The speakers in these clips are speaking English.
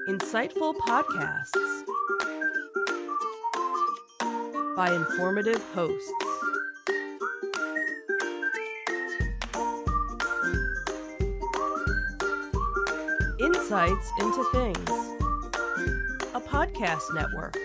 Insightful podcasts by informative hosts. Insights into Things, a podcast network.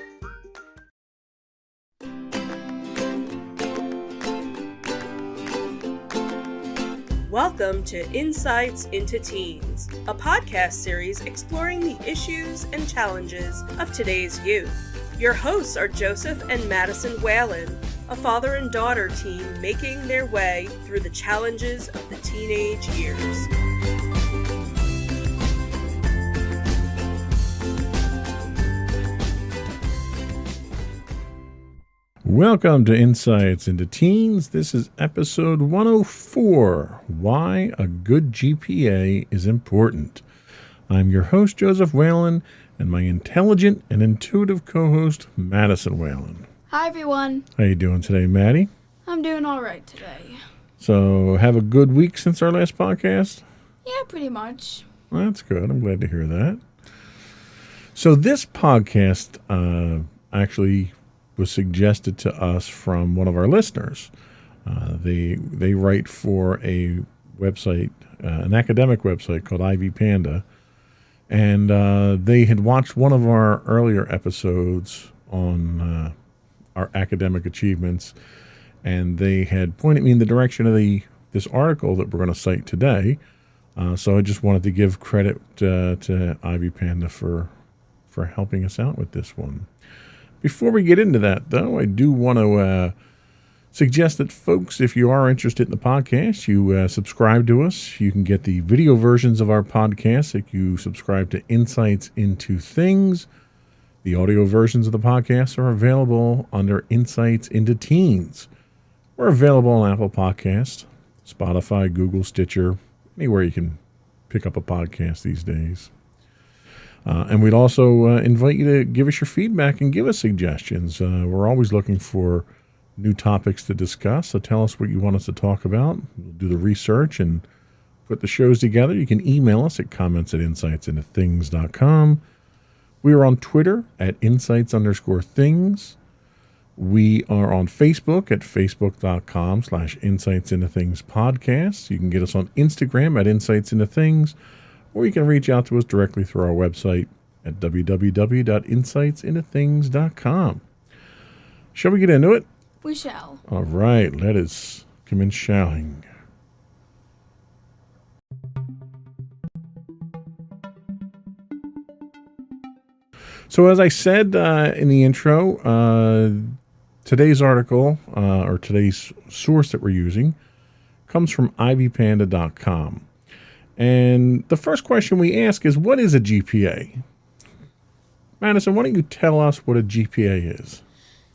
Welcome to Insights into Teens, a podcast series exploring the issues and challenges of today's youth. Your hosts are Joseph and Madison Whalen, a father and daughter team making their way through the challenges of the teenage years. Welcome to Insights into Teens. This is episode 104, Why a Good GPA is Important. I'm your host, Joseph Whalen, and my intelligent and intuitive co-host, Madison Whalen. Hi, everyone. How you doing today, Maddie? I'm doing all right today. So, have a good week since our last podcast? Yeah, pretty much. Well, that's good. I'm glad to hear that. So, this podcast actually was suggested to us from one of our listeners. They write for a website, an academic website called Ivy Panda, and they had watched one of our earlier episodes on our academic achievements, and they had pointed me in the direction of this article that we're going to cite today. So I just wanted to give credit to Ivy Panda for helping us out with this one. Before we get into that, though, I do want to suggest that, folks, if you are interested in the podcast, you subscribe to us. You can get the video versions of our podcast if you subscribe to Insights into Things. The audio versions of the podcast are available under Insights into Teens. We're available on Apple Podcasts, Spotify, Google, Stitcher, anywhere you can pick up a podcast these days. And we'd also invite you to give us your feedback and give us suggestions. We're always looking for new topics to discuss, so tell us what you want us to talk about. We'll do the research and put the shows together. You can email us at comments@insightsintothings.com. We are on Twitter at insights_things. We are on Facebook at facebook.com/insightsintothingspodcast. You can get us on Instagram at insightsintothings. Or you can reach out to us directly through our website at www.insightsintothings.com. Shall we get into it? We shall. All right, let us commence shouting. So as I said in the intro, today's article, or today's source that we're using, comes from ivypanda.com. And the first question we ask is, what is a GPA? Madison, why don't you tell us what a GPA is?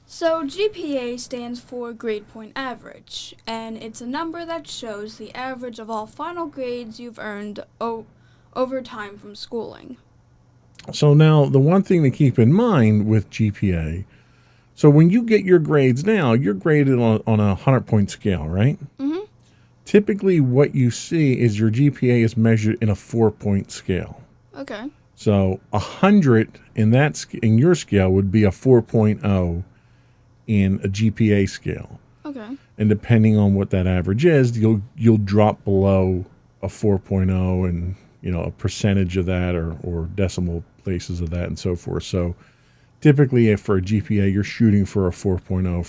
So GPA stands for grade point average, and it's a number that shows the average of all final grades you've earned over time from schooling. So now, the one thing to keep in mind with GPA, so when you get your grades now, you're graded on a 100-point scale, right? Mm-hmm. Typically, what you see is your GPA is measured in a 4-point scale. Okay. So 100 in your scale would be a 4.0 in a GPA scale. Okay. And depending on what that average is, you'll drop below a 4.0 and a percentage of that or decimal places of that and so forth. So typically, if for a GPA, you're shooting for a 4.0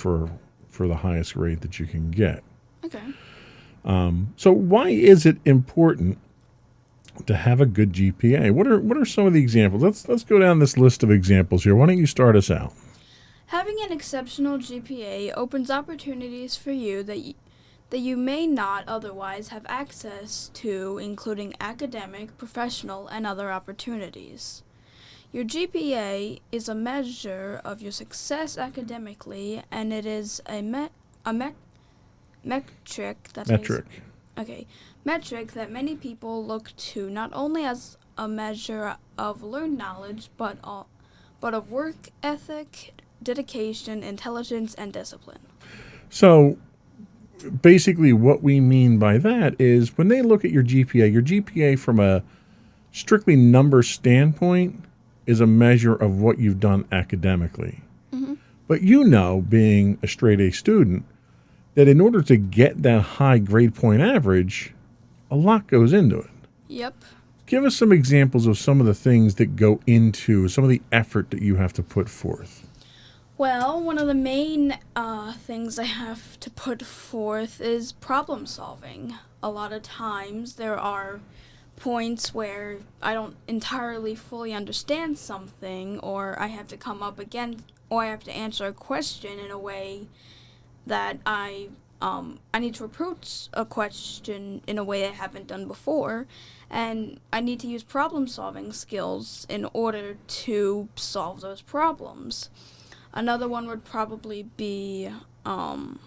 for the highest grade that you can get. Okay. So why is it important to have a good GPA? What are some of the examples? Let's go down this list of examples here. Why don't you start us out? Having an exceptional GPA opens opportunities for you that you may not otherwise have access to, including academic, professional, and other opportunities. Your GPA is a measure of your success academically, and it is a metric that many people look to not only as a measure of learned knowledge, but of work ethic, dedication, intelligence, and discipline. So basically what we mean by that is when they look at your GPA from a strictly number standpoint, is a measure of what you've done academically. But being a straight A student, that in order to get that high grade point average, a lot goes into it. Yep. Give us some examples of some of the things that go into some of the effort that you have to put forth. Well, one of the main things I have to put forth is problem solving. A lot of times there are points where I don't entirely fully understand something, or I have to come up again, or I have to answer a question in a way that I need to approach a question in a way I haven't done before, and I need to use problem-solving skills in order to solve those problems. Another one would probably be time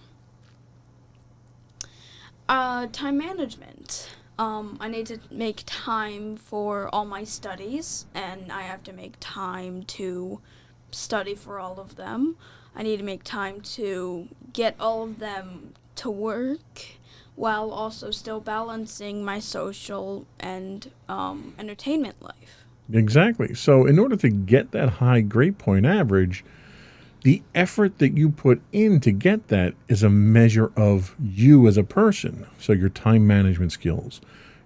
management. I need to make time for all my studies, and I have to make time to study for all of them. I need to make time to get all of them to work while also still balancing my social and entertainment life. Exactly. So in order to get that high grade point average, the effort that you put in to get that is a measure of you as a person. So your time management skills,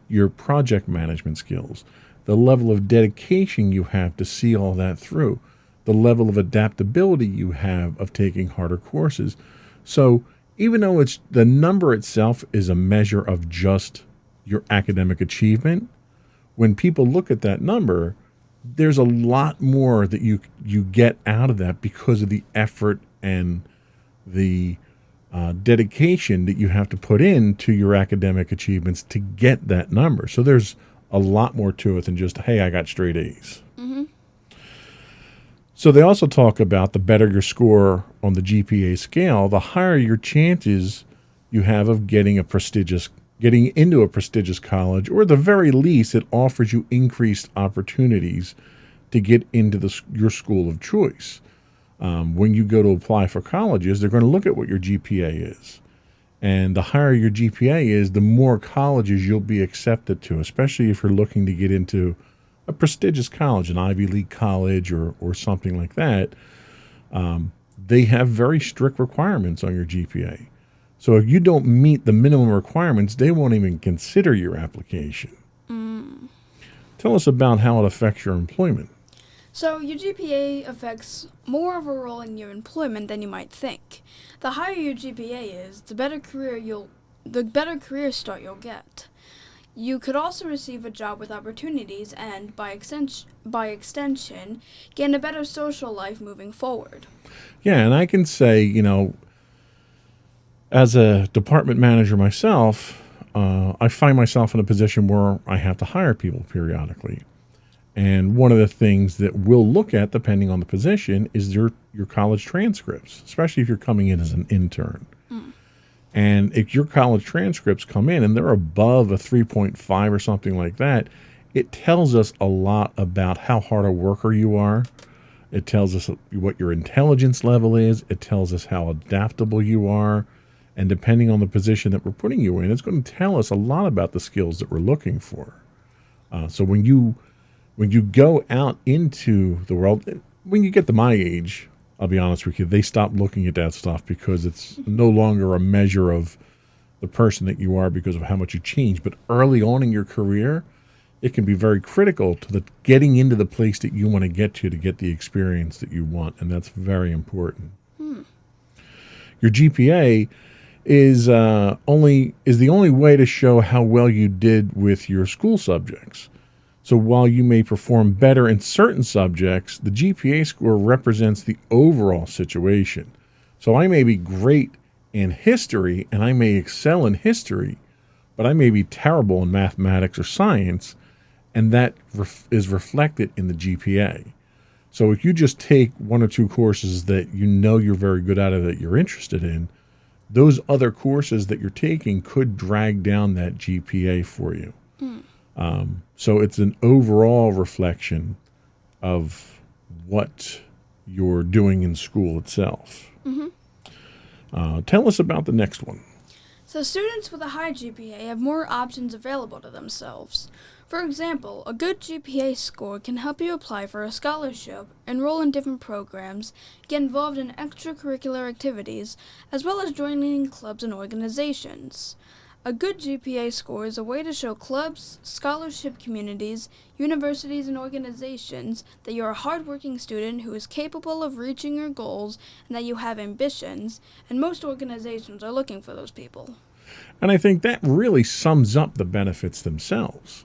your project management skills, the level of dedication you have to see all that through, the level of adaptability you have of taking harder courses. So even though the number itself is a measure of just your academic achievement, when people look at that number, there's a lot more that you get out of that because of the effort and the dedication that you have to put into your academic achievements to get that number. So there's a lot more to it than just, hey, I got straight A's. So they also talk about the better your score on the GPA scale, the higher your chances you have of getting into a prestigious college, or at the very least, it offers you increased opportunities to get into your school of choice. When you go to apply for colleges, they're going to look at what your GPA is. And the higher your GPA is, the more colleges you'll be accepted to, especially if you're looking to get into a prestigious college, an Ivy League college or something like that. They have very strict requirements on your GPA. So if you don't meet the minimum requirements, they won't even consider your application. Tell us about how it affects your employment. So your GPA affects more of a role in your employment than you might think. The higher your GPA is, the better career start you'll get. You could also receive a job with opportunities and, by extension, gain a better social life moving forward. Yeah, and I can say, as a department manager myself, I find myself in a position where I have to hire people periodically. And one of the things that we'll look at, depending on the position, is your college transcripts, especially if you're coming in as an intern. And if your college transcripts come in and they're above a 3.5 or something like that, it tells us a lot about how hard a worker you are. It tells us what your intelligence level is. It tells us how adaptable you are. And depending on the position that we're putting you in, it's going to tell us a lot about the skills that we're looking for. So when you go out into the world, when you get to my age, I'll be honest with you, they stop looking at that stuff because it's no longer a measure of the person that you are because of how much you change. But early on in your career, it can be very critical to getting into the place that you want to get the experience that you want, and that's very important. Your GPA is the only way to show how well you did with your school subjects. So while you may perform better in certain subjects, the GPA score represents the overall situation. So I may be great in history and I may excel in history, but I may be terrible in mathematics or science, and that is reflected in the GPA. So if you just take one or two courses that you're very good at or that you're interested in, those other courses that you're taking could drag down that GPA for you. So it's an overall reflection of what you're doing in school itself. Tell us about the next one. So students with a high GPA have more options available to themselves. For example, a good GPA score can help you apply for a scholarship, enroll in different programs, get involved in extracurricular activities, as well as joining clubs and organizations. A good GPA score is a way to show clubs, scholarship communities, universities, and organizations that you're a hardworking student who is capable of reaching your goals and that you have ambitions, and most organizations are looking for those people. And I think that really sums up the benefits themselves,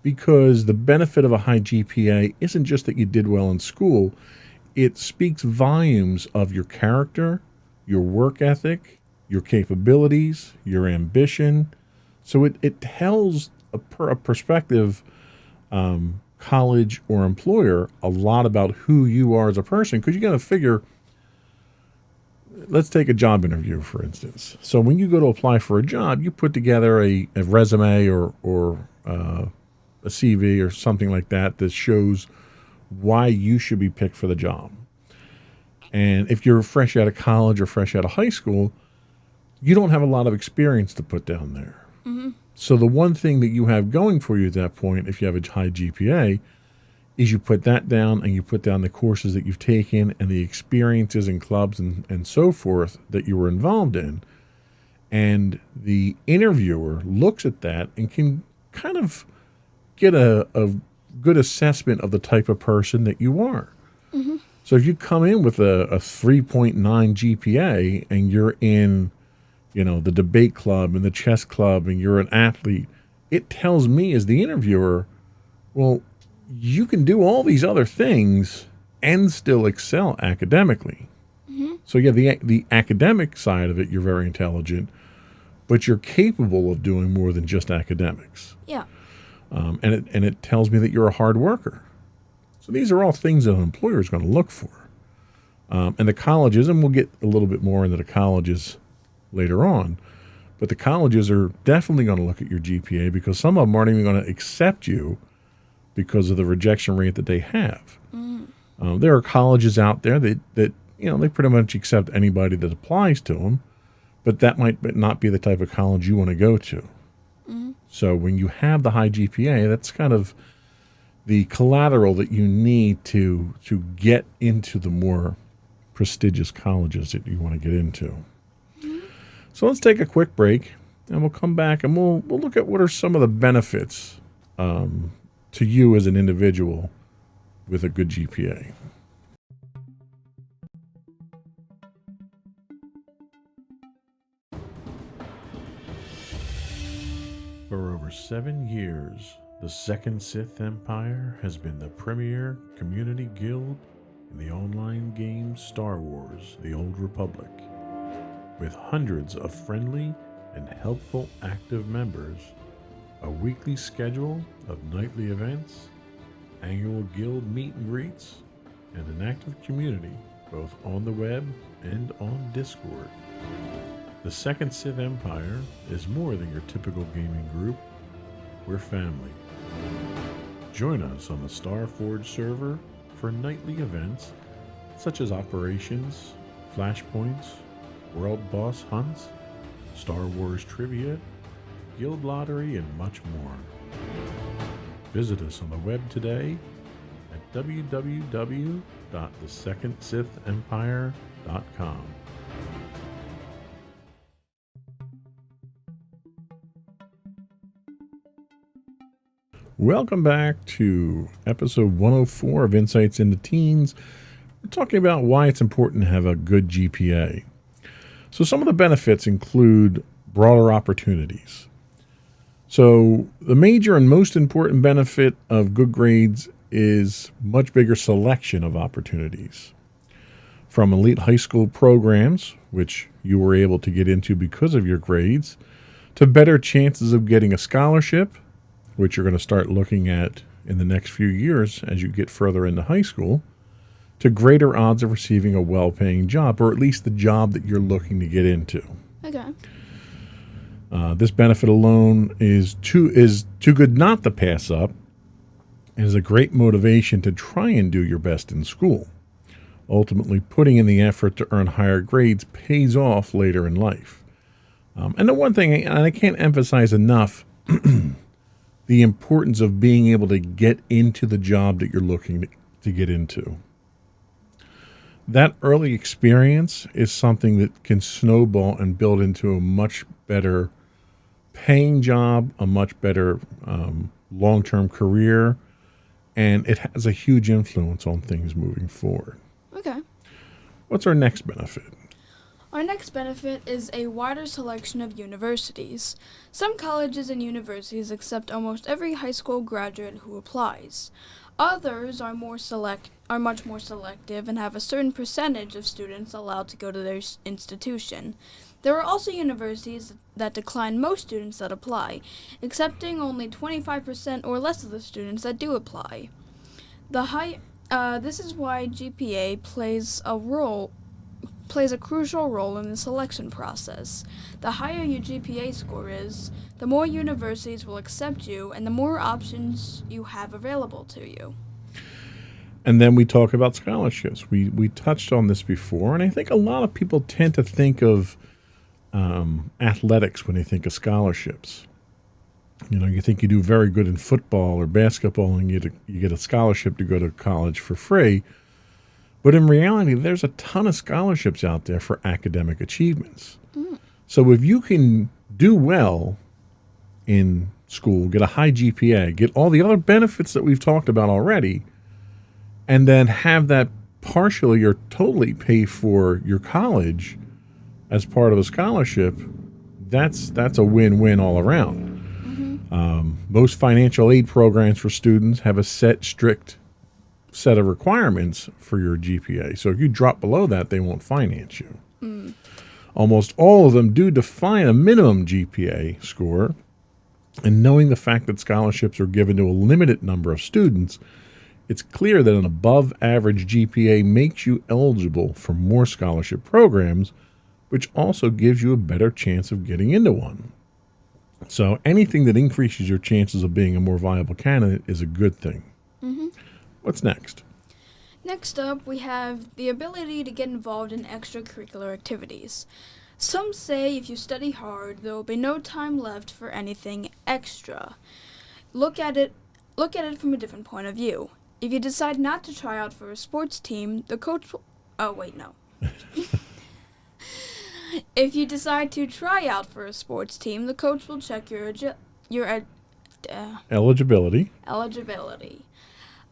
because the benefit of a high GPA isn't just that you did well in school. It speaks volumes of your character, your work ethic, your capabilities, your ambition. So it tells a prospective college or employer a lot about who you are as a person, because you got to figure, let's take a job interview, for instance. So when you go to apply for a job, you put together a resume or a CV or something like that that shows why you should be picked for the job. And if you're fresh out of college or fresh out of high school, you don't have a lot of experience to put down there. Mm-hmm. So the one thing that you have going for you at that point, if you have a high GPA, is you put that down and you put down the courses that you've taken and the experiences in clubs and so forth that you were involved in. And the interviewer looks at that and can kind of get a good assessment of the type of person that you are. Mm-hmm. So if you come in with a 3.9 GPA and you're in, the debate club and the chess club and you're an athlete, it tells me as the interviewer, well, you can do all these other things and still excel academically. Mm-hmm. So yeah, the academic side of it, you're very intelligent, but you're capable of doing more than just academics. Yeah. And it tells me that you're a hard worker. So these are all things that an employer is going to look for. And the colleges, and we'll get a little bit more into the colleges later on, but the colleges are definitely going to look at your GPA, because some of them aren't even going to accept you because of the rejection rate that they have. Mm. There are colleges out there that they pretty much accept anybody that applies to them, but that might not be the type of college you want to go to. Mm-hmm. So when you have the high GPA, that's kind of the collateral that you need to get into the more prestigious colleges that you want to get into. Mm-hmm. So let's take a quick break, and we'll come back and we'll look at what are some of the benefits to you as an individual with a good GPA. For over 7 years, the Second Sith Empire has been the premier community guild in the online game Star Wars: The Old Republic. With hundreds of friendly and helpful active members, a weekly schedule of nightly events, annual guild meet and greets, and an active community both on the web and on Discord. The Second Sith Empire is more than your typical gaming group. We're family. Join us on the Starforge server for nightly events such as operations, flashpoints, world boss hunts, Star Wars trivia, guild lottery, and much more. Visit us on the web today at www.thesecondsithempire.com. Welcome back to episode 104 of Insights into Teens. We're talking about why it's important to have a good GPA. So some of the benefits include broader opportunities. So the major and most important benefit of good grades is much bigger selection of opportunities. From elite high school programs, which you were able to get into because of your grades, to better chances of getting a scholarship, which you're going to start looking at in the next few years as you get further into high school, to greater odds of receiving a well-paying job, or at least the job that you're looking to get into. Okay. This benefit alone is too good not to pass up, and is a great motivation to try and do your best in school. Ultimately, putting in the effort to earn higher grades pays off later in life. And the one thing, and I can't emphasize enough, the importance of being able to get into the job that you're looking to get into. That early experience is something that can snowball and build into a much better paying job, a much better long-term career, and it has a huge influence on things moving forward. Okay. What's our next benefit? Our next benefit is a wider selection of universities. Some colleges and universities accept almost every high school graduate who applies. Others are much more selective and have a certain percentage of students allowed to go to their institution. There are also universities that decline most students that apply, accepting only 25% or less of the students that do apply. This is why GPA plays a crucial role in the selection process. The higher your GPA score is, the more universities will accept you and the more options you have available to you. And then we talk about scholarships. We touched on this before, and I think a lot of people tend to think of athletics when they think of scholarships. You know, you think you do very good in football or basketball and you get a scholarship to go to college for free. But in reality, there's a ton of scholarships out there for academic achievements. So if you can do well in school, get a high GPA, get all the other benefits that we've talked about already, and then have that partially or totally pay for your college as part of a scholarship, that's a win-win all around. Most financial aid programs for students have a strict set of requirements for your GPA. So if you drop below that, they won't finance you. Almost all of them do define a minimum GPA score, and knowing the fact that scholarships are given to a limited number of students, it's clear that an above-average GPA makes you eligible for more scholarship programs, which also gives you a better chance of getting into one. So anything that increases your chances of being a more viable candidate is a good thing. What's next? Next up, we have the ability to get involved in extracurricular activities. Some say if you study hard, there will be no time left for anything extra. Look at it from a different point of view. If you decide not to try out for a sports team, the coach will... Oh, wait, no. If you decide to try out for a sports team, the coach will check your Eligibility.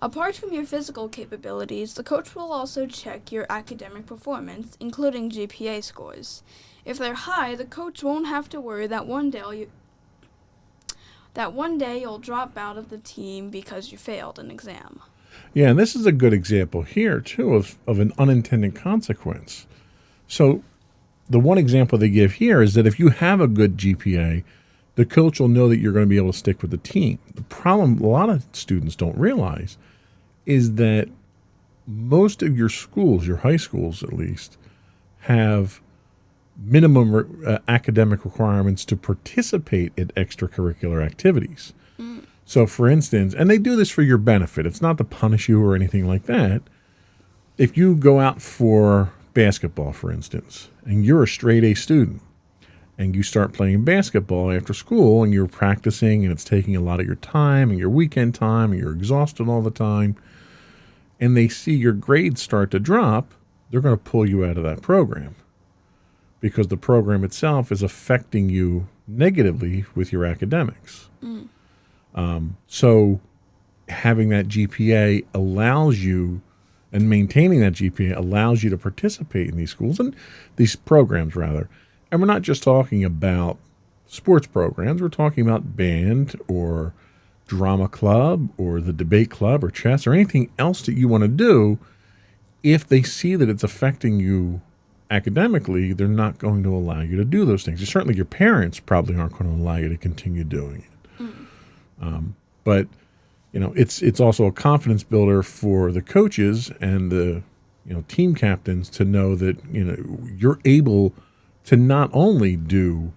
Apart from your physical capabilities, the coach will also check your academic performance, including GPA scores. If they're high, the coach won't have to worry that one day you'll drop out of the team because you failed an exam. Yeah, and this is a good example here, too, of an unintended consequence. So the one example they give here is that if you have a good GPA, the coach will know that you're going to be able to stick with the team. The problem a lot of students don't realize is that most of your schools, your high schools at least, have minimum academic requirements to participate in extracurricular activities. So, for instance, and they do this for your benefit. It's not to punish you or anything like that. If you go out for basketball, for instance, and you're a straight A student, and you start playing basketball after school, and you're practicing, and it's taking a lot of your time and your weekend time, and you're exhausted all the time, and they see your grades start to drop, they're going to pull you out of that program because the program itself is affecting you negatively with your academics. So having that GPA allows you, and maintaining that GPA allows you to participate in these schools and these programs, rather. And we're not just talking about sports programs. We're talking about band or drama club or the debate club or chess or anything else that you want to do. If they see that it's affecting you academically, they're not going to allow you to do those things. Certainly your parents probably aren't going to allow you to continue doing it. But you know, it's also a confidence builder for the coaches and the team captains to know that you're able to not only do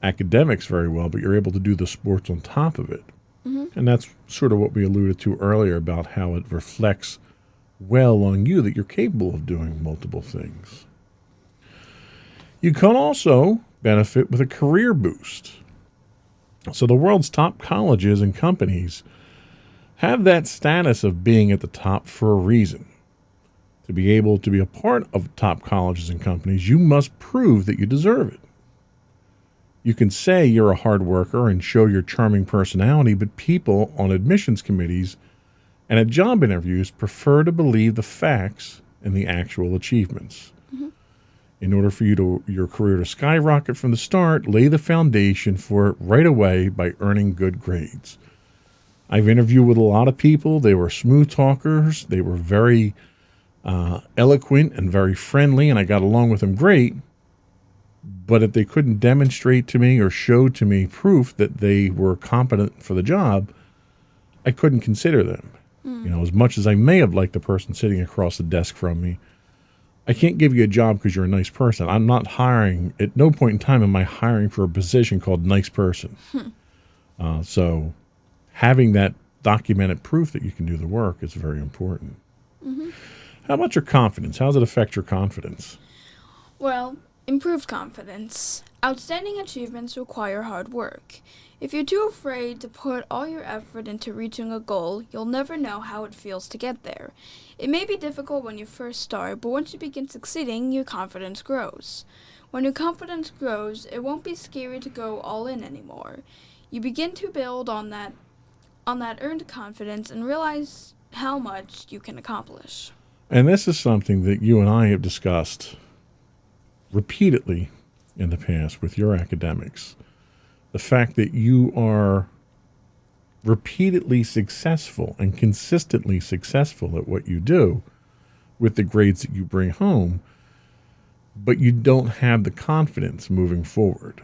academics very well, but you're able to do the sports on top of it. And that's sort of what we alluded to earlier about how it reflects well on you that you're capable of doing multiple things. You can also benefit with a career boost. So the world's top colleges and companies have that status of being at the top for a reason. To be able to be a part of top colleges and companies, you must prove that you deserve it. You can say you're a hard worker and show your charming personality, but people on admissions committees and at job interviews prefer to believe the facts and the actual achievements. In order for your career to skyrocket from the start, lay the foundation for it right away by earning good grades. I've interviewed with a lot of people. They were smooth talkers. They were very eloquent and very friendly, and I got along with them great. But if they couldn't demonstrate to me or show to me proof that they were competent for the job, I couldn't consider them. As much as I may have liked the person sitting across the desk from me, I can't give you a job because you're a nice person. I'm not hiring. At no point in time am I hiring for a position called nice person. So having that documented proof that you can do the work is very important. How about your confidence? How does it affect your confidence? Well, improved confidence. Outstanding achievements require hard work. If you're too afraid to put all your effort into reaching a goal, you'll never know how it feels to get there. It may be difficult when you first start, but once you begin succeeding, your confidence grows. When your confidence grows, it won't be scary to go all in anymore. You begin to build on that earned confidence and realize how much you can accomplish. And this is something that you and I have discussed repeatedly in the past with your academics. The fact that you are repeatedly successful and consistently successful at what you do with the grades that you bring home, but you don't have the confidence moving forward.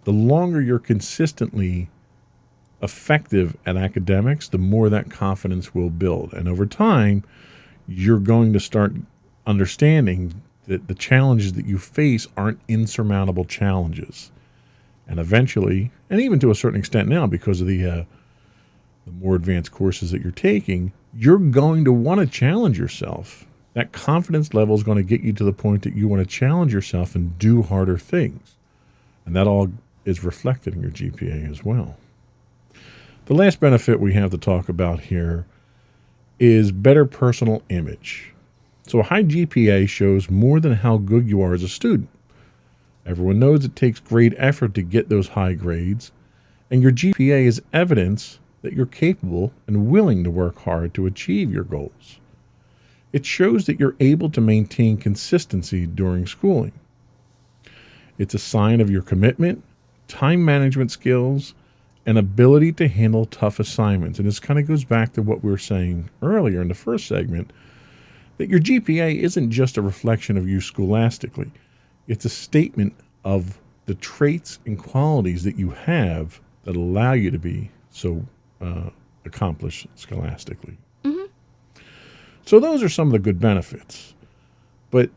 The longer you're consistently effective at academics, the more that confidence will build. And over time, you're going to start understanding that the challenges that you face aren't insurmountable challenges. And eventually, and even to a certain extent now because of the more advanced courses that you're taking, you're going to want to challenge yourself. That confidence level is going to get you to the point that you want to challenge yourself and do harder things. And that all is reflected in your GPA as well. The last benefit we have to talk about here is better personal image. So a high GPA shows more than how good you are as a student. Everyone knows it takes great effort to get those high grades, and your GPA is evidence that you're capable and willing to work hard to achieve your goals. It shows that you're able to maintain consistency during schooling. It's a sign of your commitment, time management skills, and ability to handle tough assignments. And this kind of goes back to what we were saying earlier in the first segment, that your GPA isn't just a reflection of you scholastically. It's a statement of the traits and qualities that you have that allow you to be so accomplished scholastically. So those are some of the good benefits. But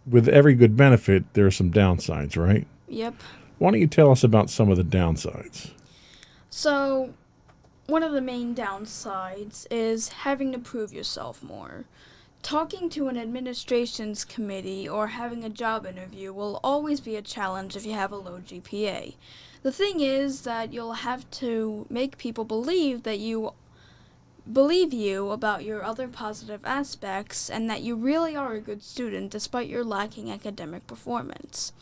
with every good benefit, there are some downsides, right? Yep. Why don't you tell us about some of the downsides? So, one of the main downsides is having to prove yourself more. Talking to an administrations committee or having a job interview will always be a challenge if you have a low GPA. The thing is that you'll have to make people believe you about your other positive aspects and that you really are a good student despite your lacking academic performance.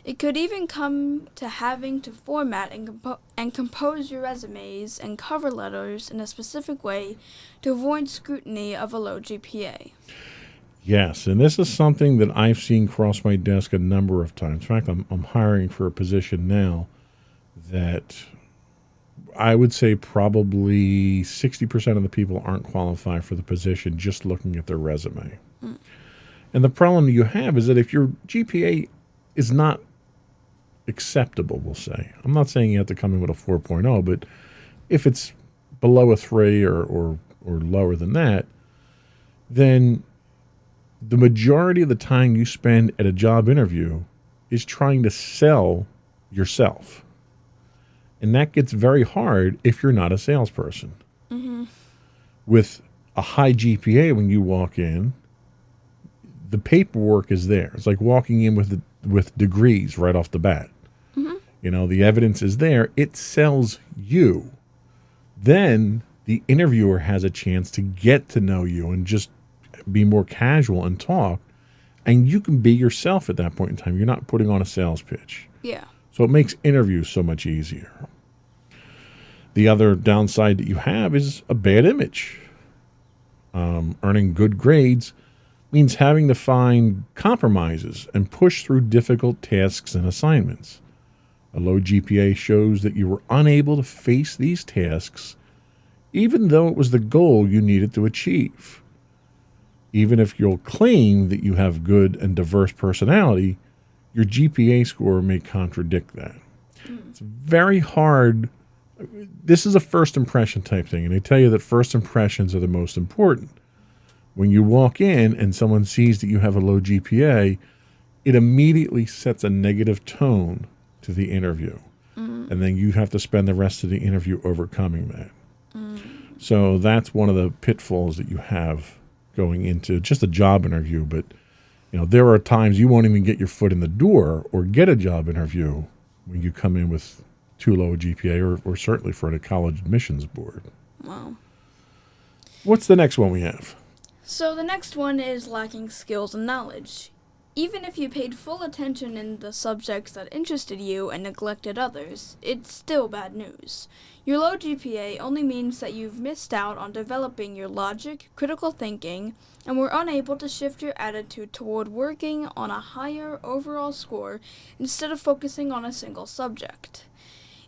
It could even come to having to format and compose your resumes and cover letters in a specific way to avoid scrutiny of a low GPA. Yes, and this is something that I've seen cross my desk a number of times. In fact, I'm hiring for a position now that I would say probably 60% of the people aren't qualified for the position just looking at their resume. And the problem you have is that if your GPA is not acceptable, we'll say. I'm not saying you have to come in with a 4.0, but if it's below a 3 or lower than that, then the majority of the time you spend at a job interview is trying to sell yourself. And that gets very hard if you're not a salesperson. With a high GPA, when you walk in, the paperwork is there. It's like walking in with with degrees right off the bat. You know, the evidence is there. It sells you. Then the interviewer has a chance to get to know you and just be more casual and talk. And you can be yourself at that point in time. You're not putting on a sales pitch. Yeah. So it makes interviews so much easier. The other downside that you have is a bad image. Earning good grades means having to find compromises and push through difficult tasks and assignments. A low GPA shows that you were unable to face these tasks, even though it was the goal you needed to achieve. Even if you'll claim that you have good and diverse personality, your GPA score may contradict that. It's very hard. This is a first impression type thing, and they tell you that first impressions are the most important. When you walk in and someone sees that you have a low GPA, it immediately sets a negative tone to the interview. And then you have to spend the rest of the interview overcoming that. So that's one of the pitfalls that you have going into just a job interview. But, you know, there are times you won't even get your foot in the door or get a job interview when you come in with too low a GPA or certainly for the college admissions board. Wow. What's the next one we have? So the next one is lacking skills and knowledge. Even if you paid full attention in the subjects that interested you and neglected others, it's still bad news. Your low GPA only means that you've missed out on developing your logic, critical thinking, and were unable to shift your attitude toward working on a higher overall score instead of focusing on a single subject.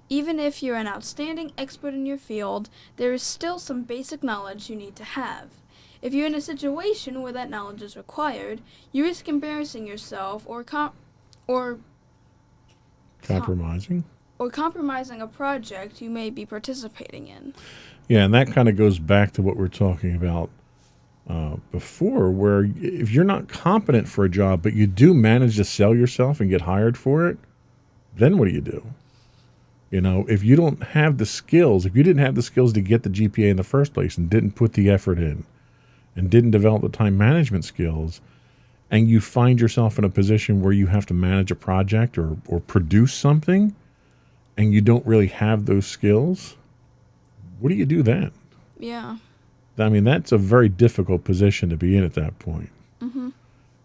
Even if you're an outstanding expert in your field, there is still some basic knowledge you need to have. If you're in a situation where that knowledge is required, you risk embarrassing yourself or Compromising. Or compromising a project you may be participating in. Yeah, and that kind of goes back to what we were talking about before, where if you're not competent for a job, but you do manage to sell yourself and get hired for it, then what do you do? You know, if you don't have the skills, if you didn't have the skills to get the GPA in the first place and didn't put the effort in, and didn't develop the time management skills, and you find yourself in a position where you have to manage a project or produce something, and you don't really have those skills, what do you do then? Yeah. I mean, that's a very difficult position to be in at that point.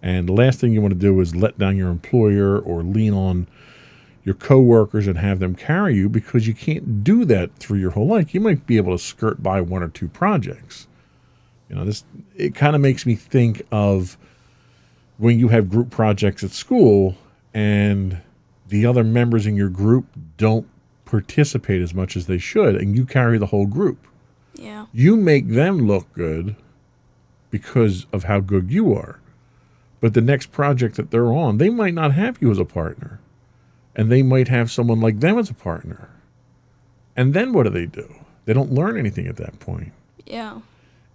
And the last thing you want to do is let down your employer or lean on your coworkers and have them carry you, because you can't do that through your whole life. You might be able to skirt by one or two projects. You know, it kind of makes me think of when you have group projects at school and the other members in your group don't participate as much as they should, and you carry the whole group. Yeah. You make them look good because of how good you are. But the next project that they're on, they might not have you as a partner, and they might have someone like them as a partner. And then what do? They don't learn anything at that point. Yeah.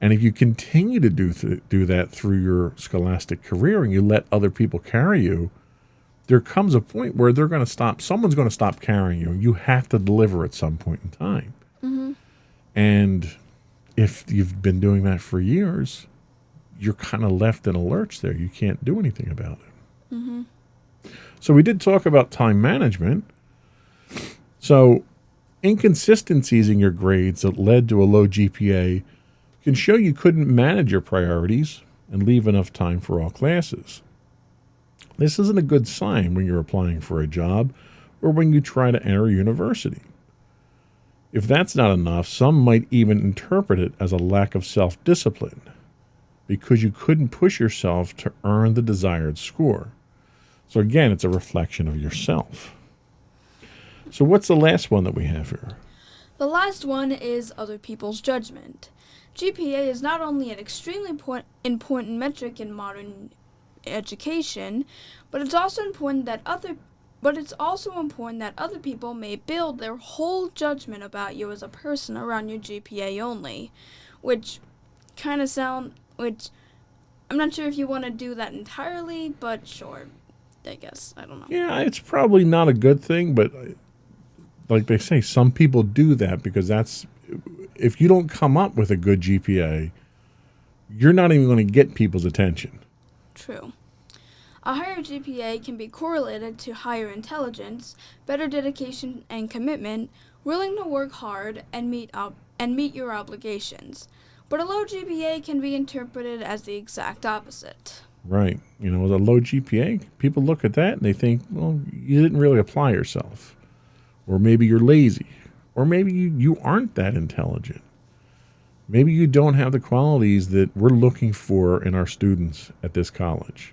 And if you continue to do that through your scholastic career and you let other people carry you, there comes a point where they're going to stop. Someone's going to stop carrying you. You have to deliver at some point in time. And if you've been doing that for years, you're kind of left in a lurch there. You can't do anything about it. So we did talk about time management. So inconsistencies in your grades that led to a low GPA can show you couldn't manage your priorities and leave enough time for all classes. This isn't a good sign when you're applying for a job or when you try to enter a university. If that's not enough, some might even interpret it as a lack of self-discipline because you couldn't push yourself to earn the desired score. So again, it's a reflection of yourself. So what's the last one that we have here? The last one is other people's judgment. GPA is not only an extremely important metric in modern education, but it's also important that other people may build their whole judgment about you as a person around your GPA only, which I'm not sure if you want to do that entirely, but sure, I guess. I don't know. Yeah, it's probably not a good thing, but like they say, some people do that because if you don't come up with a good GPA, you're not even going to get people's attention. True. A higher GPA can be correlated to higher intelligence, better dedication and commitment, willing to work hard, and meet your obligations. But a low GPA can be interpreted as the exact opposite. Right. With a low GPA, people look at that and they think, well, you didn't really apply yourself. Or maybe you're lazy. Or maybe you aren't that intelligent. Maybe you don't have the qualities that we're looking for in our students at this college.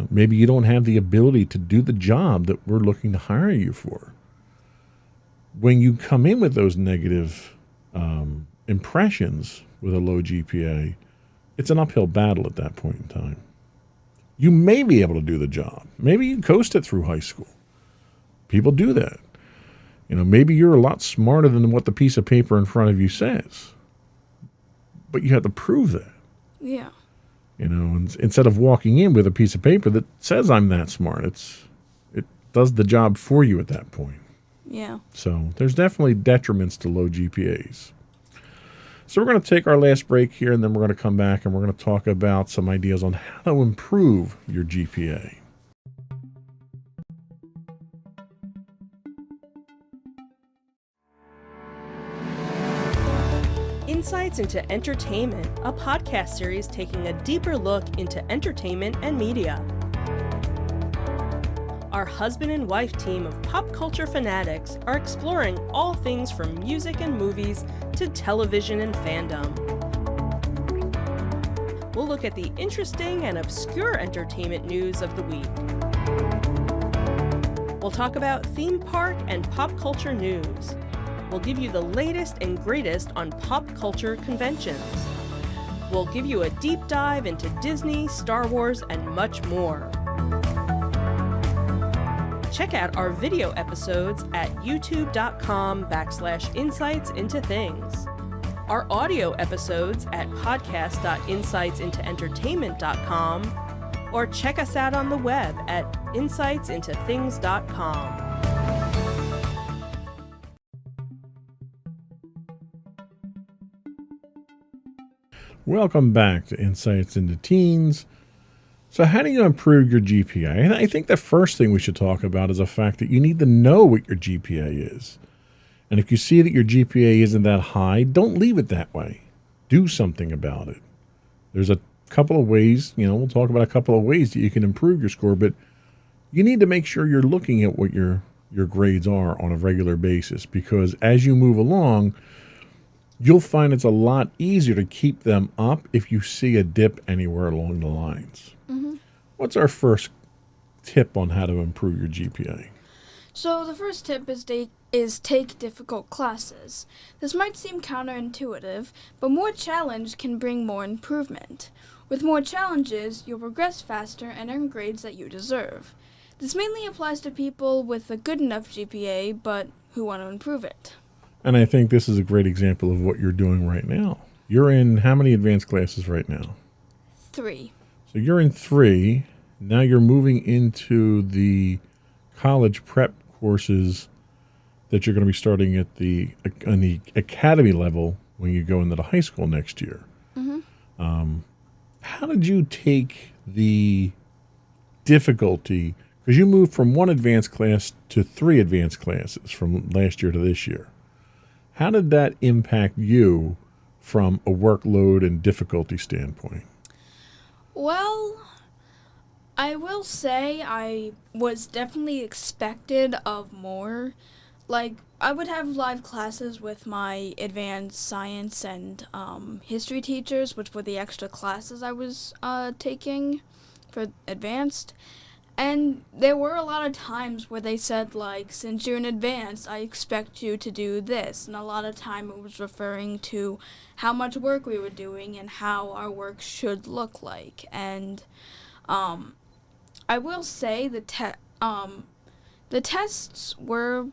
Maybe you don't have the ability to do the job that we're looking to hire you for. When you come in with those negative impressions with a low GPA, it's an uphill battle at that point in time. You may be able to do the job. Maybe you coast it through high school. People do that. Maybe you're a lot smarter than what the piece of paper in front of you says. But you have to prove that. Yeah. Instead of walking in with a piece of paper that says I'm that smart, it does the job for you at that point. Yeah. So there's definitely detriments to low GPAs. So we're going to take our last break here, and then we're going to come back and we're going to talk about some ideas on how to improve your GPA. Insights into Entertainment, a podcast series taking a deeper look into entertainment and media. Our husband and wife team of pop culture fanatics are exploring all things from music and movies to television and fandom. We'll look at the interesting and obscure entertainment news of the week. We'll talk about theme park and pop culture news. We'll give you the latest and greatest on pop culture conventions. We'll give you a deep dive into Disney, Star Wars, and much more. Check out our video episodes at youtube.com/insightsintothings. Our audio episodes at podcast.insightsintoentertainment.com, or check us out on the web at insightsintothings.com. Welcome back to Insights into Teens. So how do you improve your GPA? I think the first thing we should talk about is the fact that you need to know what your GPA is. And if you see that your GPA isn't that high, don't leave it that way. Do something about it. There's a couple of ways, we'll talk about a couple of ways that you can improve your score, but you need to make sure you're looking at what your grades are on a regular basis, because as you move along, you'll find it's a lot easier to keep them up if you see a dip anywhere along the lines. Mm-hmm. What's our first tip on how to improve your GPA? So the first tip is take difficult classes. This might seem counterintuitive, but more challenge can bring more improvement. With more challenges, you'll progress faster and earn grades that you deserve. This mainly applies to people with a good enough GPA, but who want to improve it. And I think this is a great example of what you're doing right now. You're in how many advanced classes right now? 3. So you're in 3. Now you're moving into the college prep courses that you're going to be starting on the academy level when you go into the high school next year. Mm-hmm. How did you take the difficulty? Because you moved from 1 advanced class to 3 advanced classes from last year to this year. How did that impact you from a workload and difficulty standpoint? Well, I will say I was definitely expected of more. Like, I would have live classes with my advanced science and history teachers, which were the extra classes I was taking for advanced. And there were a lot of times where they said, like, since you're in advance, I expect you to do this. And a lot of time it was referring to how much work we were doing and how our work should look like. And I will say the tests were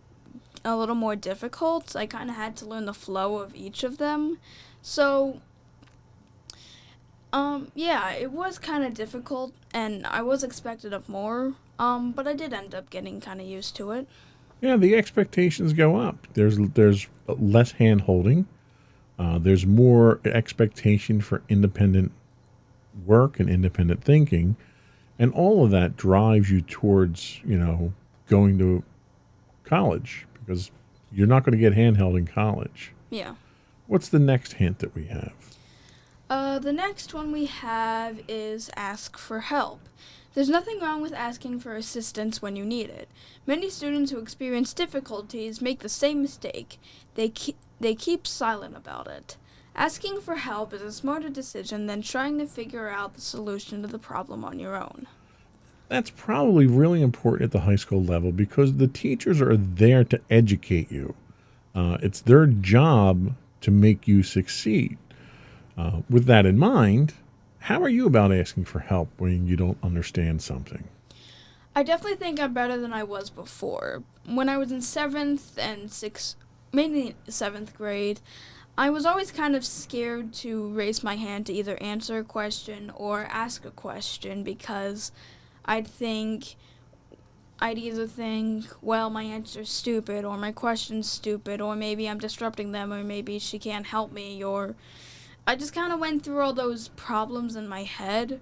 a little more difficult. I kind of had to learn the flow of each of them. So yeah, it was kind of difficult, and I was expected of more, but I did end up getting kind of used to it. Yeah, the expectations go up. There's less hand-holding. There's more expectation for independent work and independent thinking. And all of that drives you towards, going to college because you're not going to get handheld in college. Yeah. What's the next hint that we have? The next one we have is ask for help. There's nothing wrong with asking for assistance when you need it. Many students who experience difficulties make the same mistake. They keep silent about it. Asking for help is a smarter decision than trying to figure out the solution to the problem on your own. That's probably really important at the high school level because the teachers are there to educate you. It's their job to make you succeed. With that in mind, how are you about asking for help when you don't understand something? I definitely think I'm better than I was before. When I was in 7th and 6th, mainly 7th grade, I was always kind of scared to raise my hand to either answer a question or ask a question because I'd either think, well, my answer's stupid, or my question's stupid, or maybe I'm disrupting them, or maybe she can't help me, or I just kind of went through all those problems in my head.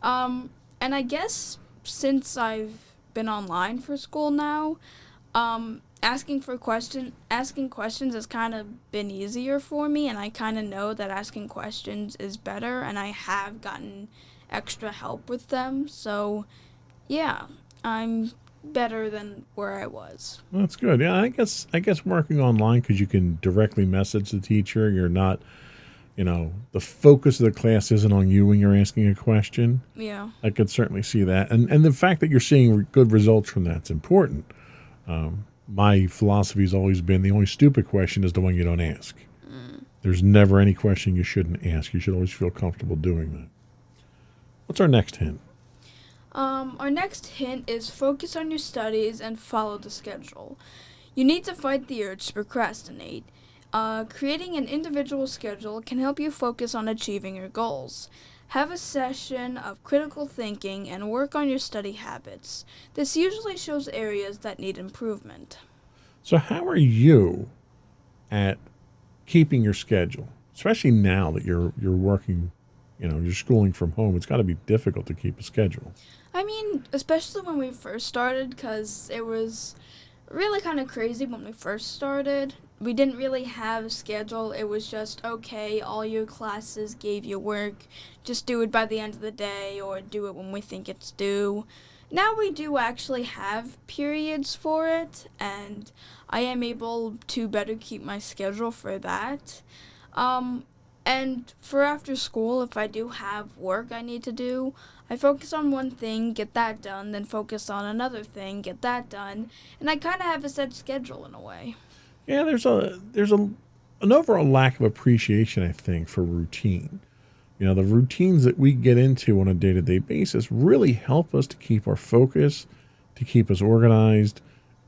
And I guess since I've been online for school now, asking questions has kind of been easier for me, and I kind of know that asking questions is better, and I have gotten extra help with them. So, yeah, I'm better than where I was. That's good. Yeah, I guess working online because you can directly message the teacher. You're not, the focus of the class isn't on you when you're asking a question. Yeah. I could certainly see that. And the fact that you're seeing good results from that's important. My philosophy has always been the only stupid question is the one you don't ask. There's never any question you shouldn't ask. You should always feel comfortable doing that. What's our next hint? Our next hint is focus on your studies and follow the schedule. You need to fight the urge to procrastinate. Creating an individual schedule can help you focus on achieving your goals. Have a session of critical thinking and work on your study habits. This usually shows areas that need improvement. So how are you at keeping your schedule, especially now that you're working, you're schooling from home? It's got to be difficult to keep a schedule. I mean, especially when we first started, because it was really kind of crazy when we first started. We didn't really have a schedule. It was just, okay, all your classes gave you work. Just do it by the end of the day or do it when we think it's due. Now we do actually have periods for it, and I am able to better keep my schedule for that. And for after school, if I do have work I need to do, I focus on one thing, get that done, then focus on another thing, get that done, and I kind of have a set schedule in a way. Yeah, there's an overall lack of appreciation, I think, for routine. The routines that we get into on a day-to-day basis really help us to keep our focus, to keep us organized,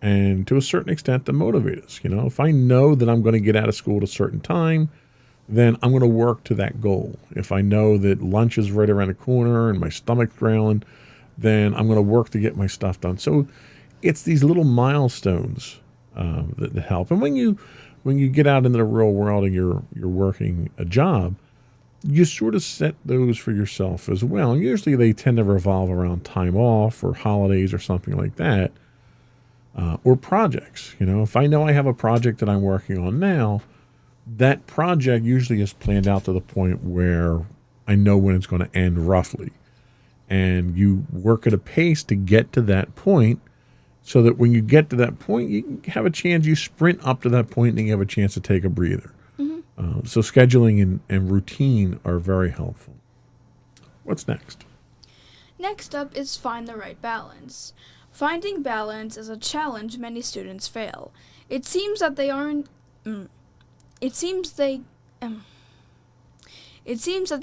and to a certain extent to motivate us. If I know that I'm going to get out of school at a certain time, then I'm going to work to that goal. If I know that lunch is right around the corner and my stomach's growling, then I'm going to work to get my stuff done. So it's these little milestones that help. And when you get out into the real world and you're working a job, you sort of set those for yourself as well. And usually they tend to revolve around time off or holidays or something like that, or projects. If I know I have a project that I'm working on now, that project usually is planned out to the point where I know when it's going to end roughly. And you work at a pace to get to that point so that when you get to that point, you have a chance, you sprint up to that point and you have a chance to take a breather. Mm-hmm. So scheduling and routine are very helpful. What's next? Next up is find the right balance. Finding balance is a challenge many students fail. It seems that they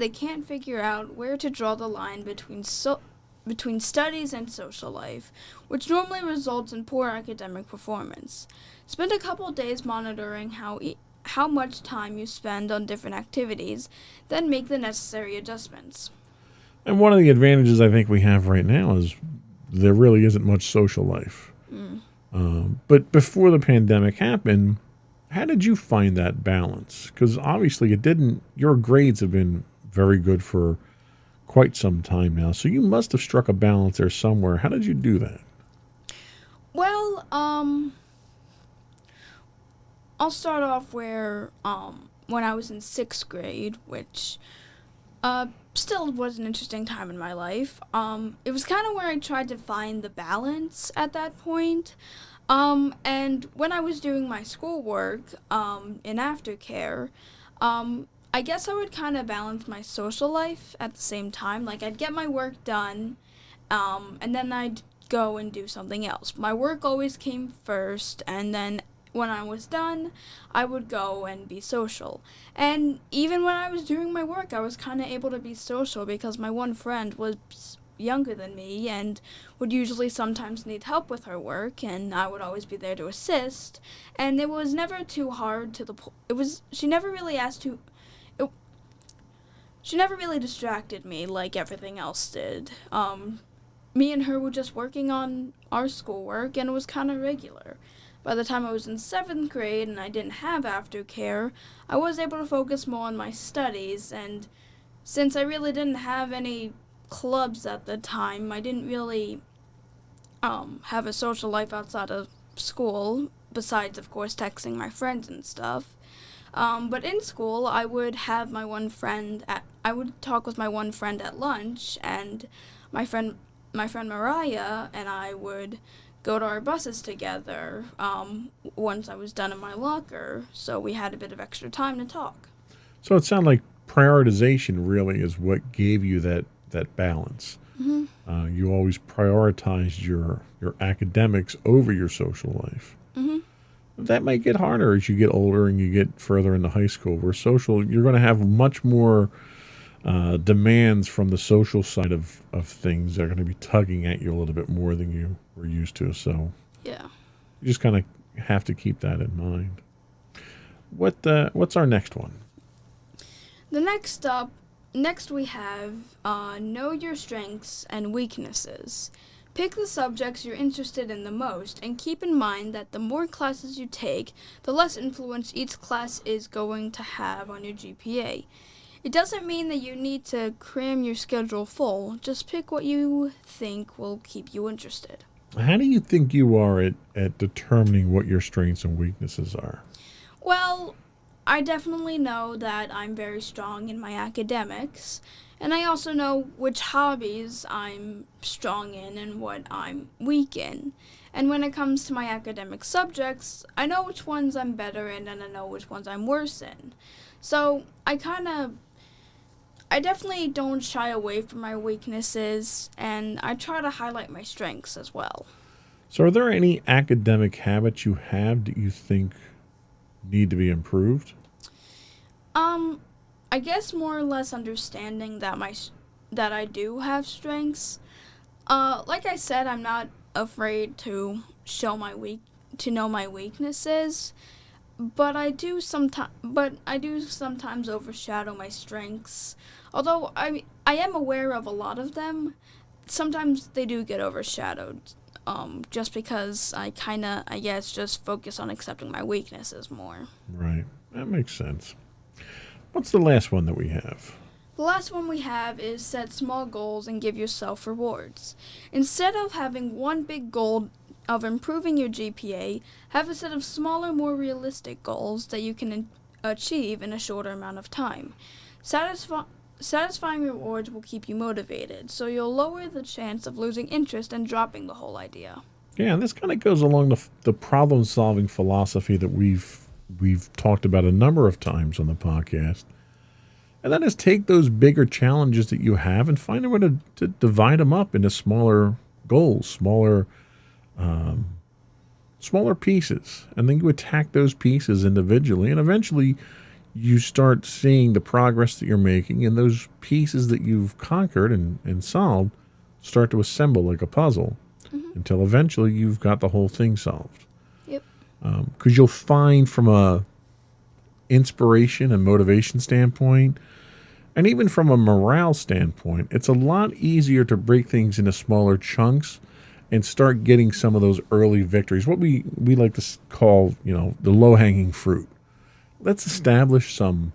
can't figure out where to draw the line between studies and social life, which normally results in poor academic performance. Spend a couple days monitoring how much time you spend on different activities, then make the necessary adjustments. And one of the advantages I think we have right now is there really isn't much social life. But before the pandemic happened, how did you find that balance? Because obviously your grades have been very good for quite some time now. So you must have struck a balance there somewhere. How did you do that? Well, I'll start off where when I was in 6th grade, which still was an interesting time in my life. It was kind of where I tried to find the balance at that point. And when I was doing my schoolwork in aftercare, I guess I would kind of balance my social life at the same time. Like, I'd get my work done, and then I'd go and do something else. My work always came first, and then when I was done, I would go and be social. And even when I was doing my work, I was kind of able to be social because my one friend was younger than me and would usually sometimes need help with her work, and I would always be there to assist. And it was never too hard to the she never really she never really distracted me like everything else did. Me and her were just working on our schoolwork, and it was kind of regular. By the time I was in 7th grade and I didn't have aftercare, I was able to focus more on my studies, and since I really didn't have any clubs at the time, I didn't really have a social life outside of school, besides, of course, texting my friends and stuff. But in school, I would have I would talk with my one friend at lunch, and my friend Mariah and I would go to our buses together once I was done in my locker, so we had a bit of extra time to talk. So it sounded like prioritization really is what gave you that balance. Mm-hmm. You always prioritized your academics over your social life. Mm-hmm. That might get harder as you get older and you get further into high school, where you're going to have much more demands from the social side of things that are going to be tugging at you a little bit more than you were used to. So Yeah. you just kind of have to keep that in mind. What's our next one? Next we have know your strengths and weaknesses. Pick the subjects you're interested in the most, and keep in mind that the more classes you take, the less influence each class is going to have on your GPA. It doesn't mean that you need to cram your schedule full, just pick what you think will keep you interested. How do you think you are at determining what your strengths and weaknesses are? Well, I definitely know that I'm very strong in my academics, and I also know which hobbies I'm strong in and what I'm weak in. And when it comes to my academic subjects, I know which ones I'm better in and I know which ones I'm worse in. So I definitely don't shy away from my weaknesses, and I try to highlight my strengths as well. So are there any academic habits you have that you think need to be improved? I guess more or less understanding that I do have strengths. Like I said, I'm not afraid to know my weaknesses, but I do sometimes overshadow my strengths. Although I am aware of a lot of them, sometimes they do get overshadowed. Just because I guess, just focus on accepting my weaknesses more. Right. That makes sense. What's the last one that we have? The last one we have is set small goals and give yourself rewards. Instead of having one big goal of improving your GPA, have a set of smaller, more realistic goals that you can achieve in a shorter amount of time. Satisfying rewards will keep you motivated, so you'll lower the chance of losing interest and dropping the whole idea. Yeah, and this kind of goes along the problem-solving philosophy that we've talked about a number of times on the podcast. And that is, take those bigger challenges that you have and find a way to divide them up into smaller goals, smaller pieces. And then you attack those pieces individually, and eventually you start seeing the progress that you're making, and those pieces that you've conquered and solved start to assemble like a puzzle, until eventually you've got the whole thing solved. Yep. Because you'll find, from a inspiration and motivation standpoint, and even from a morale standpoint, it's a lot easier to break things into smaller chunks and start getting some of those early victories, what we like to call, the low-hanging fruit. Let's establish some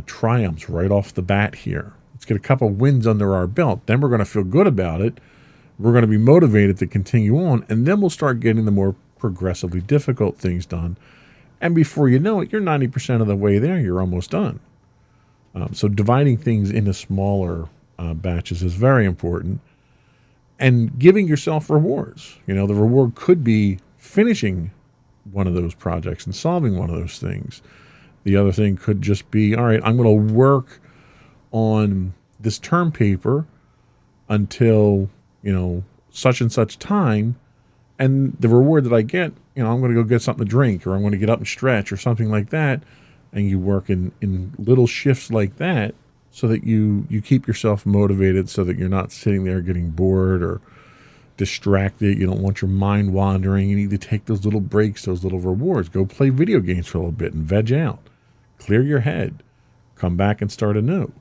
triumphs right off the bat here. Let's get a couple wins under our belt. Then we're going to feel good about it. We're going to be motivated to continue on, and then we'll start getting the more progressively difficult things done. And before you know it, you're 90% of the way there. You're almost done. So dividing things into smaller batches is very important. And giving yourself rewards. The reward could be finishing one of those projects and solving one of those things. The other thing could just be, all right, I'm going to work on this term paper until, such and such time. And the reward that I get, I'm going to go get something to drink, or I'm going to get up and stretch or something like that. And you work in little shifts like that so that you keep yourself motivated, so that you're not sitting there getting bored or distracted. You don't want your mind wandering. You need to take those little breaks, those little rewards. Go play video games for a little bit and veg out. Clear your head. Come back and start anew.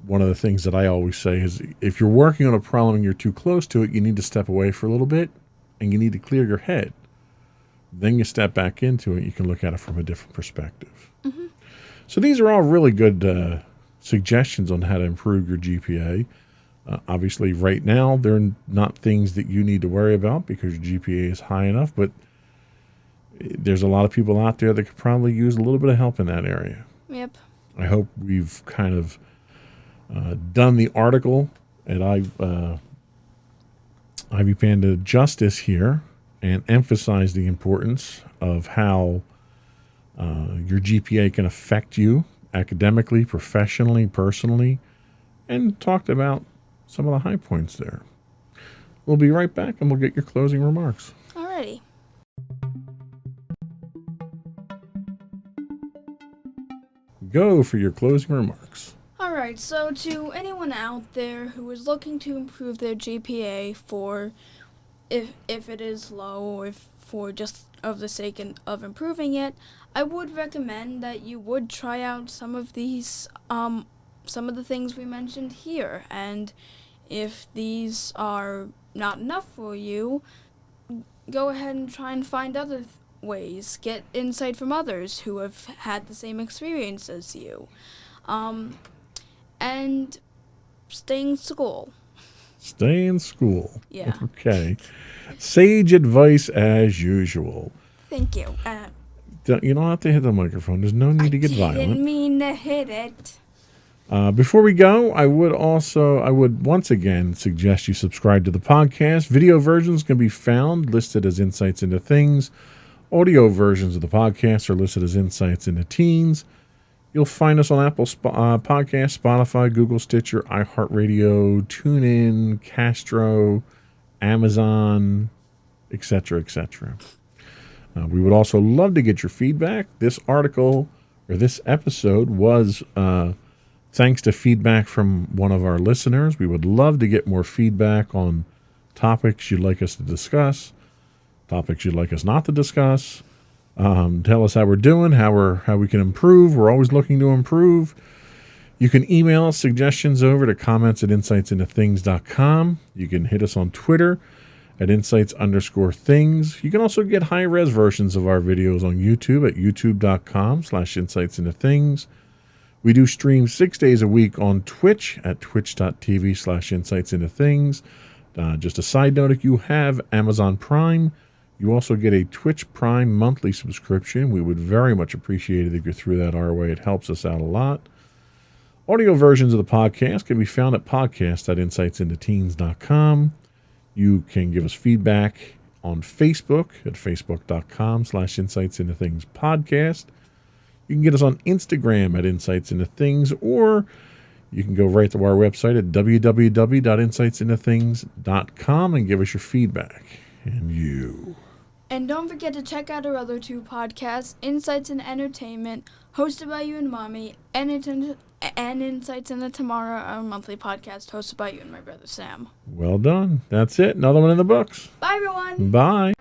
One of the things that I always say is if you're working on a problem and you're too close to it, you need to step away for a little bit and you need to clear your head. Then you step back into it. You can look at it from a different perspective. Mm-hmm. So these are all really good suggestions on how to improve your GPA. Obviously, right now, they're not things that you need to worry about because your GPA is high enough, but there's a lot of people out there that could probably use a little bit of help in that area. Yep. I hope we've kind of done the article at Ivy Panda Justice here and emphasized the importance of how your GPA can affect you academically, professionally, personally, and talked about some of the high points there. We'll be right back and we'll get your closing remarks. Alrighty. Go for your closing remarks. Alright, so to anyone out there who is looking to improve their GPA for if it is low or if for just of the sake of improving it, I would recommend that you would try out some of these, some of the things we mentioned here. And if these are not enough for you, go ahead and try and find other ways. Get insight from others who have had the same experience as you. And stay in school. Stay in school. Yeah. Okay. Sage advice as usual. Thank you. You don't have to hit the microphone. There's no need to get violent. I didn't mean to hit it. Before we go, I would once again suggest you subscribe to the podcast. Video versions can be found listed as Insights into Things. Audio versions of the podcast are listed as Insights into Teens. You'll find us on Apple Podcasts, Spotify, Google, Stitcher, iHeartRadio, TuneIn, Castro, Amazon, etc., etc. We would also love to get your feedback. This article, or this episode, was thanks to feedback from one of our listeners. We would love to get more feedback on topics you'd like us to discuss, topics you'd like us not to discuss. Tell us how we're doing, how we can improve. We're always looking to improve. You can email us suggestions over to comments@insightsintothings.com. You can hit us on Twitter at insights_things. You can also get high-res versions of our videos on YouTube at youtube.com/insightsintothings. We do stream 6 days a week on Twitch at twitch.tv/insightsintothings. Just a side note, if you have Amazon Prime, you also get a Twitch Prime monthly subscription. We would very much appreciate it if you threw that our way. It helps us out a lot. Audio versions of the podcast can be found at podcast.insightsintoteens.com. You can give us feedback on Facebook at facebook.com/insightsintothingspodcast. You can get us on Instagram at insightsintothings, or you can go right to our website at www.insightsintothings.com and give us your feedback. And don't forget to check out our other two podcasts, Insights in Entertainment, hosted by you and Mommy, and Insights in the Tomorrow, our monthly podcast hosted by you and my brother Sam. Well done. That's it. Another one in the books. Bye, everyone. Bye.